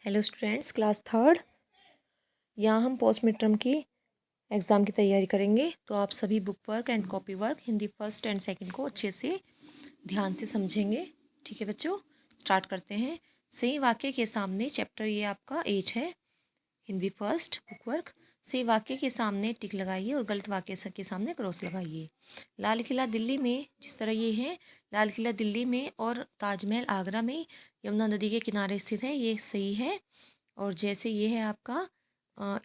Hello students, class third. यहाँ हम post mid term की एग्ज़ाम की तैयारी करेंगे। तो आप सभी book work and copy work Hindi first and second को अच्छे से ध्यान से समझेंगे। ठीक है बच्चों, स्टार्ट करते हैं। सही वाक्य के सामने चैप्टर ये आपका 8 है, हिंदी फर्स्ट बुक वर्क। सही वाक्य के सामने टिक लगाइए और गलत वाक्य के सामने क्रॉस लगाइए। लाल किला दिल्ली में, जिस तरह ये है, लाल किला दिल्ली में और ताजमहल आगरा में यमुना नदी के किनारे स्थित है, ये सही है। और जैसे ये है आपका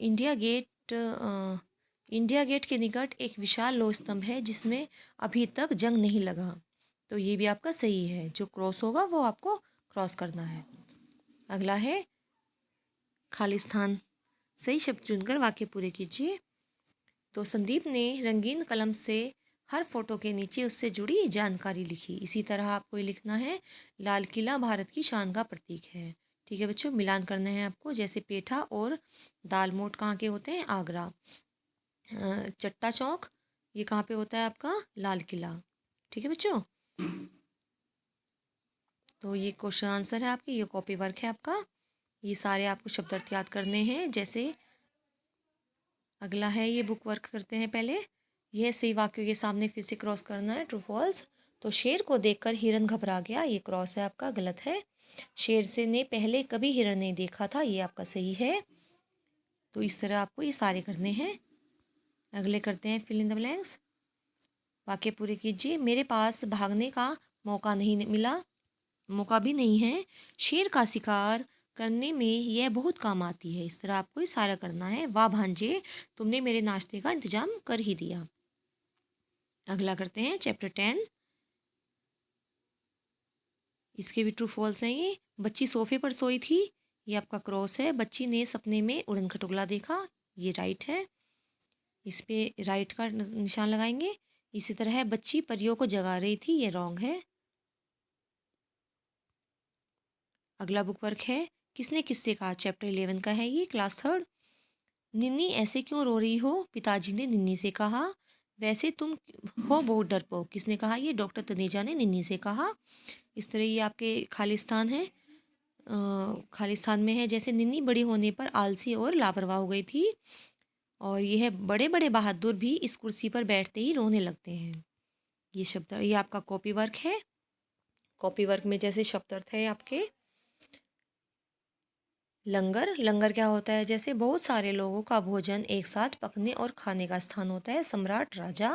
इंडिया गेट, इंडिया गेट के निकट एक विशाल लोह स्तंभ है जिसमें अभी तक जंग नहीं लगा, तो ये भी आपका सही है। जो क्रॉस होगा वो आपको क्रॉस करना है। अगला है खालिस्तान। सही शब्द चुनकर वाक्य पूरे कीजिए। तो संदीप ने रंगीन कलम से हर फोटो के नीचे उससे जुड़ी जानकारी लिखी। इसी तरह आपको ये लिखना है, लाल किला भारत की शान का प्रतीक है। ठीक है बच्चों, मिलान करना है आपको। जैसे पेठा और दालमोट कहाँ के होते हैं? आगरा। चट्टा चौक ये कहाँ पे होता है? आपका लाल किला। ठीक है बच्चों, तो ये क्वेश्चन आंसर है आपके, ये कॉपी वर्क है आपका। ये सारे आपको शब्दार्थ याद करने हैं। जैसे अगला है, ये बुक वर्क करते हैं पहले। यह सही वाक्यों के सामने फिर से क्रॉस करना है, ट्रू फॉल्स। तो शेर को देखकर हिरन घबरा गया, ये क्रॉस है आपका, गलत है। शेर से ने पहले कभी हिरन नहीं देखा था, ये आपका सही है। तो इस तरह आपको ये सारे करने हैं। अगले करते हैं फिल इन द ब्लैंक्स। वाक्य पूरे कीजिए। मेरे पास भागने का मौका नहीं मिला, मौका भी नहीं है। शेर का शिकार करने में यह बहुत काम आती है। इस तरह आपको ये सारा करना है। वाह भांजे, तुमने मेरे नाश्ते का इंतजाम कर ही दिया। अगला करते हैं चैप्टर 10। इसके भी ट्रू फॉल्स हैं ये। बच्ची सोफे पर सोई थी, ये आपका क्रॉस है। बच्ची ने सपने में उड़न खटोला देखा, ये राइट है। इस पे राइट का निशान लगाएंगे। इसी तरह है, बच्ची परियों को जगा रही थी, ये रॉन्ग है। अगला बुक वर्क है, किसने किससे कहा, चैप्टर 11 का है ये, क्लास थर्ड। निन्नी ऐसे क्यों रो रही हो, पिताजी ने निन्नी से कहा। वैसे तुम हो बहुत डरपोक, किसने कहा? ये डॉक्टर तनेजा ने निन्नी से कहा। इस तरह ये आपके खालिस्तान है, खालिस्तान में है। जैसे निन्नी बड़ी होने पर आलसी और लापरवाह हो गई थी। और ये है, बड़े बड़े बहादुर भी इस कुर्सी पर बैठते ही रोने लगते हैं। ये शब्द, ये आपका कॉपी वर्क है। कॉपी वर्क में जैसे शब्दार्थ है आपके, लंगर। लंगर क्या होता है? जैसे बहुत सारे लोगों का भोजन एक साथ पकने और खाने का स्थान होता है, सम्राट, राजा।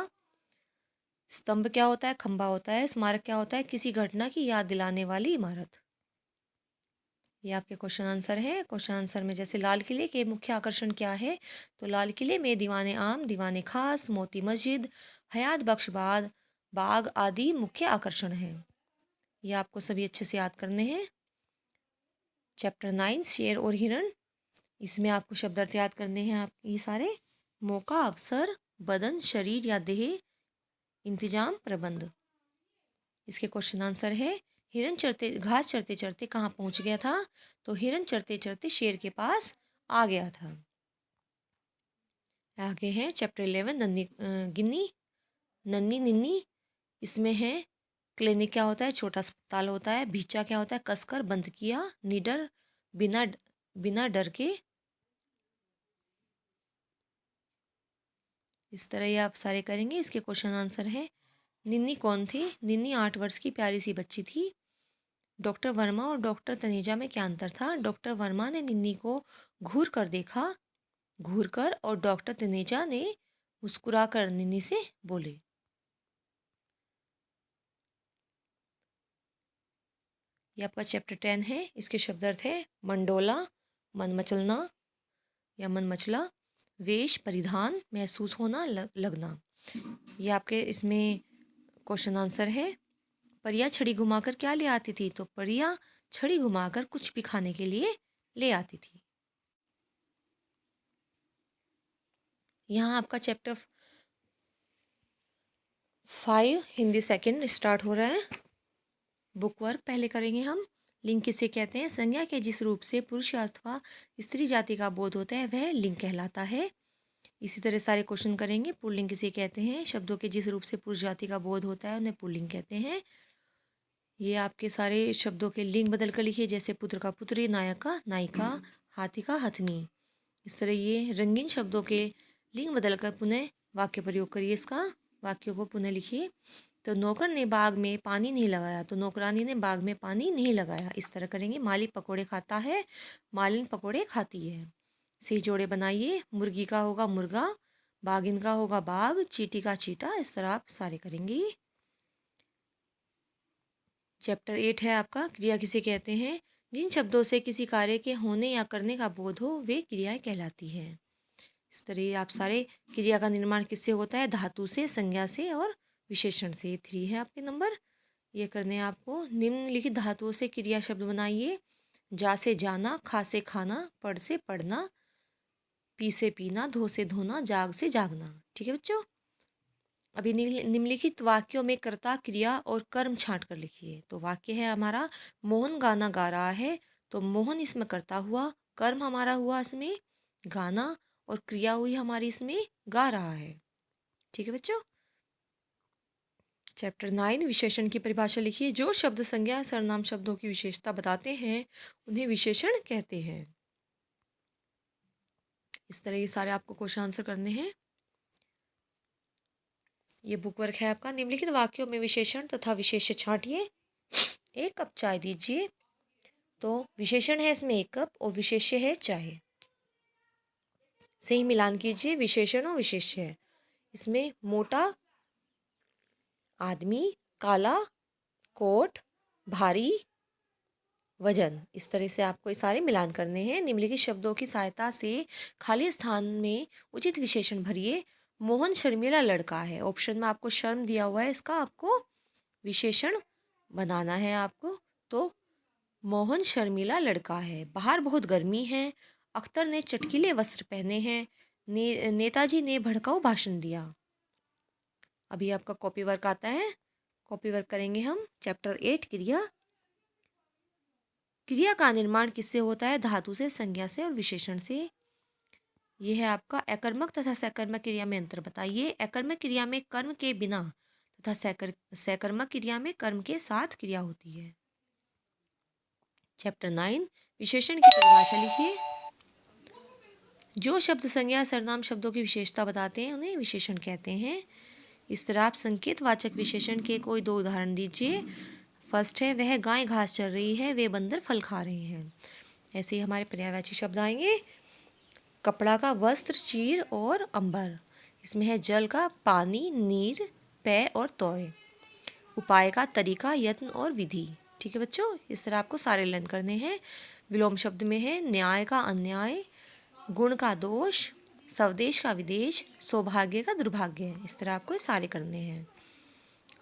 स्तंभ क्या होता है? खंबा होता है। स्मारक क्या होता है? किसी घटना की याद दिलाने वाली इमारत। ये आपके क्वेश्चन आंसर है। क्वेश्चन आंसर में जैसे लाल किले के मुख्य आकर्षण क्या है, तो लाल किले में दीवाने आम, दीवाने खास, मोती मस्जिद, हयात बख्श बाग आदि मुख्य आकर्षण हैं। ये आपको सभी अच्छे से याद करने हैं। चैप्टर 9 शेर और हिरण। इसमें आपको शब्दार्थ याद करने हैं आप ये सारे। मौका, अवसर, बदन, शरीर या देह, इंतजाम, प्रबंध। इसके क्वेश्चन आंसर है, हिरन चरते घास चरते चरते कहाँ पहुंच गया था, तो हिरन चरते चरते शेर के पास आ गया था। आगे है चैप्टर 11 गिन्नी, नन्नी निन्नी। इसमें है, क्लिनिक क्या होता है? छोटा अस्पताल होता है। भीचा क्या होता है? कसकर, बंद किया। निडर, बिना बिना डर के। इस तरह ये आप सारे करेंगे। इसके क्वेश्चन आंसर है, निन्नी कौन थी? निन्नी 8 वर्ष की प्यारी सी बच्ची थी। डॉक्टर वर्मा और डॉक्टर तनेजा में क्या अंतर था? डॉक्टर वर्मा ने निन्नी को घूर कर देखा, घूर कर, और डॉक्टर तनेजा ने मुस्कुराकर निन्नी से बोले। ये आपका चैप्टर 10 है। इसके शब्दार्थ है, मंडोला, मन मचलना या मन मचला। वेश, परिधान, महसूस होना, लगना। ये आपके इसमें क्वेश्चन आंसर है। परिया छड़ी घुमाकर क्या ले आती थी, तो परिया छड़ी घुमाकर कुछ भी खाने के लिए ले आती थी। यहाँ आपका चैप्टर 5 हिंदी सेकंड स्टार्ट हो रहा है। बुक वर्क पहले करेंगे हम। लिंग किसे कहते हैं? संज्ञा के जिस रूप से पुरुष अथवा स्त्री जाति का बोध होता है वह लिंग कहलाता है। इसी तरह सारे क्वेश्चन करेंगे। पुल्लिंग किसे कहते हैं? शब्दों के जिस रूप से पुरुष जाति का बोध होता है उन्हें पुल्लिंग कहते हैं। ये आपके सारे शब्दों के लिंग बदल कर लिखिए, जैसे पुत्र का पुत्री, नायक का नायिका, हाथी का हथनी। इस तरह ये रंगीन शब्दों के लिंग बदल कर पुनः वाक्य प्रयोग करिए। इसका वाक्यों को पुनः लिखिए। तो नौकर ने बाग में पानी नहीं लगाया, तो नौकरानी ने बाग में पानी नहीं लगाया। इस तरह करेंगे। माली पकोड़े खाता है, मालिन पकोड़े खाती है। सही जोड़े बनाइए। मुर्गी का होगा मुर्गा, बागिन का होगा बाग, चींटी का चीटा। इस तरह आप सारे करेंगे। चैप्टर 8 है आपका क्रिया किसे कहते हैं। जिन शब्दों से किसी कार्य के होने या करने का बोध हो वे क्रियाएं कहलाती हैं। इस तरह आप सारे क्रिया का निर्माण किससे होता है, धातु से, संज्ञा से और विशेषण से। 3 है आपके नंबर। ये करने हैं आपको। निम्नलिखित धातुओं से क्रिया शब्द बनाइए। जा से जाना, खा से खाना, पढ़ से पढ़ना, पी से पीना, धो से धोना, जाग से जागना। ठीक है बच्चों। अभी निम्नलिखित वाक्यों में कर्ता, क्रिया और कर्म छांट कर लिखिए। तो वाक्य है हमारा, मोहन गाना गा रहा है। तो मोहन इसमें कर्ता हुआ, कर्म हमारा हुआ इसमें गाना, और क्रिया हुई हमारी इसमें गा रहा है। ठीक है बच्चों। चैप्टर 9 विशेषण की परिभाषा लिखिए। जो शब्द संज्ञा सर्वनाम शब्दों की विशेषता बताते हैं उन्हें विशेषण कहते हैं। इस तरह ये सारे आपको क्वेश्चन आंसर करने हैं। ये बुक वर्क है आपका। निम्नलिखित वाक्यों में विशेषण तथा विशेष्य छांटिए। 1 कप चाय दीजिए। तो विशेषण है इसमें 1 कप और विशेष्य है चाय। सही मिलान कीजिए। विशेषण और विशेष्य है इसमें मोटा आदमी, काला कोट, भारी वजन। इस तरह से आपको ये सारे मिलान करने हैं। निम्नलिखित शब्दों की सहायता से खाली स्थान में उचित विशेषण भरिए। मोहन शर्मीला लड़का है। ऑप्शन में आपको शर्म दिया हुआ है, इसका आपको विशेषण बनाना है आपको। तो मोहन शर्मीला लड़का है। बाहर बहुत गर्मी है। अख्तर ने चटकीले वस्त्र पहने हैं। नेताजी ने भड़काऊ भाषण दिया। अभी आपका कॉपी वर्क आता है। कॉपी वर्क करेंगे हम। चैप्टर 8 क्रिया। क्रिया का निर्माण किससे होता है, धातु से, संज्ञा से और विशेषण से। यह है आपका अकर्मक तथा सकर्मक क्रिया में अंतर बताइए। अकर्मक क्रिया में कर्म के बिना तथा सकर्मक क्रिया में कर्म के साथ क्रिया होती है। चैप्टर 9 विशेषण की परिभाषा लिखिए। जो शब्द संज्ञा सर्वनाम शब्दों की विशेषता बताते हैं उन्हें विशेषण कहते हैं। इस तरह आप संकेतवाचक विशेषण के कोई 2 उदाहरण दीजिए। फर्स्ट है, वह गाय घास चर रही है, वे बंदर फल खा रहे हैं। ऐसे ही हमारे पर्यायवाची शब्द आएंगे। कपड़ा का वस्त्र, चीर और अंबर। इसमें है जल का पानी, नीर, पेय और तोय। उपाय का तरीका, यत्न और विधि। ठीक है बच्चों। इस तरह आपको सारे लर्न करने हैं। विलोम शब्द में है न्याय का अन्याय, गुण का दोष, स्वदेश का विदेश, सौभाग्य का दुर्भाग्य। इस तरह आपको सारे करने हैं।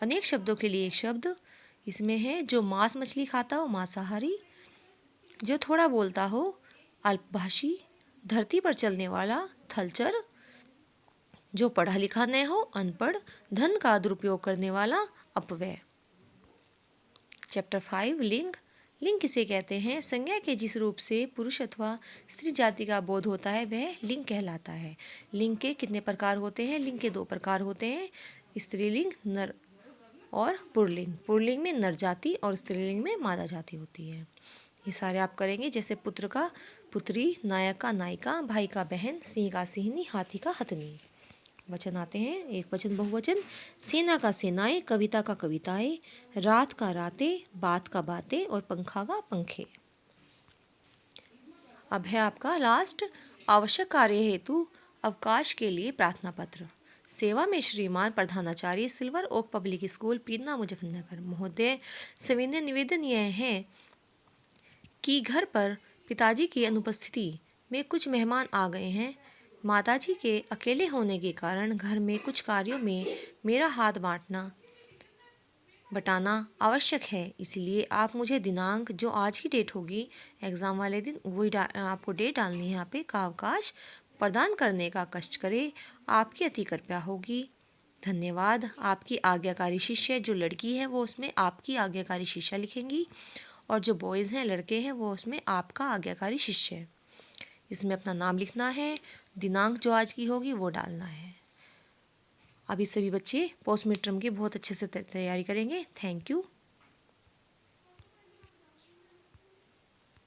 अनेक शब्दों के लिए एक शब्द। इसमें है जो मांस मछली खाता हो मांसाहारी, जो थोड़ा बोलता हो अल्पभाषी, धरती पर चलने वाला थलचर, जो पढ़ा लिखा न हो अनपढ़, धन का दुरुपयोग करने वाला अपव्यय। चैप्टर 5 लिंग। लिंग किसे कहते हैं, संज्ञा के जिस रूप से पुरुष अथवा स्त्री जाति का बोध होता है वह लिंग कहलाता है। लिंग के कितने प्रकार होते हैं, लिंग के 2 प्रकार होते हैं, स्त्रीलिंग नर और पुल्लिंग। पुल्लिंग में नर जाति और स्त्रीलिंग में मादा जाति होती है। ये सारे आप करेंगे, जैसे पुत्र का पुत्री, नायक का नायिका, भाई का बहन, सिंह का सिंहनी, हाथी का हथनी। वचन आते हैं, एक वचन बहुवचन। सेना का सेनाएं, कविता का कविताएं, रात का रातें, बात का बातें और पंखा का पंखे। अब है आपका लास्ट, आवश्यक कार्य हेतु अवकाश के लिए प्रार्थना पत्र। सेवा में श्रीमान प्रधानाचार्य, Silver Oak Public School, Peerna, Muzaffarnagar. महोदय, सविनय निवेदन यह है कि घर पर पिताजी की अनुपस्थिति में कुछ मेहमान आ गए हैं। माताजी के अकेले होने के कारण घर में कुछ कार्यों में मेरा हाथ बटाना आवश्यक है, इसलिए आप मुझे दिनांक, जो आज की डेट होगी एग्ज़ाम वाले दिन, वही आपको डेट डालनी है यहाँ पे, का अवकाश प्रदान करने का कष्ट करें। आपकी अति कृपया होगी। धन्यवाद। आपकी आज्ञाकारी शिष्य, जो लड़की है वो उसमें आपकी आज्ञाकारी शिष्या लिखेंगी, और जो बॉयज़ हैं, लड़के हैं, वो उसमें आपका आज्ञाकारी शिष्य है। इसमें अपना नाम लिखना है, दिनांक जो आज की होगी वो डालना है। अभी सभी बच्चे पोस्ट मिड टर्म की बहुत अच्छे से तैयारी करेंगे। Thank you.